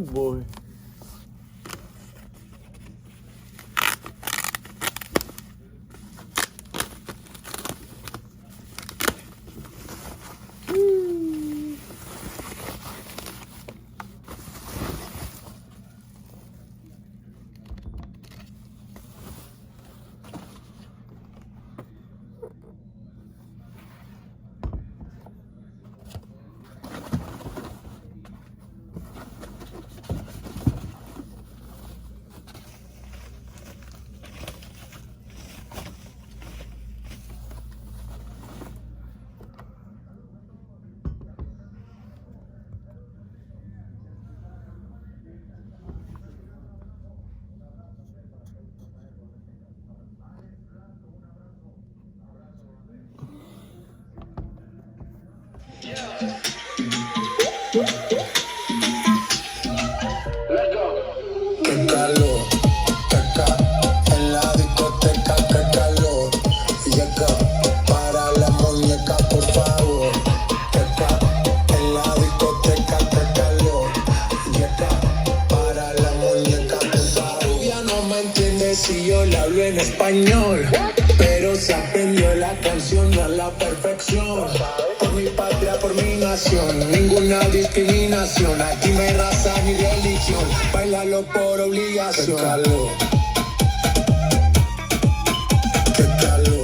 boy. Qué calor, en la discoteca, qué calor. Llega para la muñeca, por favor. En la discoteca, qué calor. Llega para la muñeca, por favor. Rubia no me entiende si yo le hablo en español, pero se aprendió la canción a la perfección. Por mi patria, por mi nación, ninguna discriminación. Aquí no hay raza ni religión, bailalo por obligación. Qué calor, qué calor.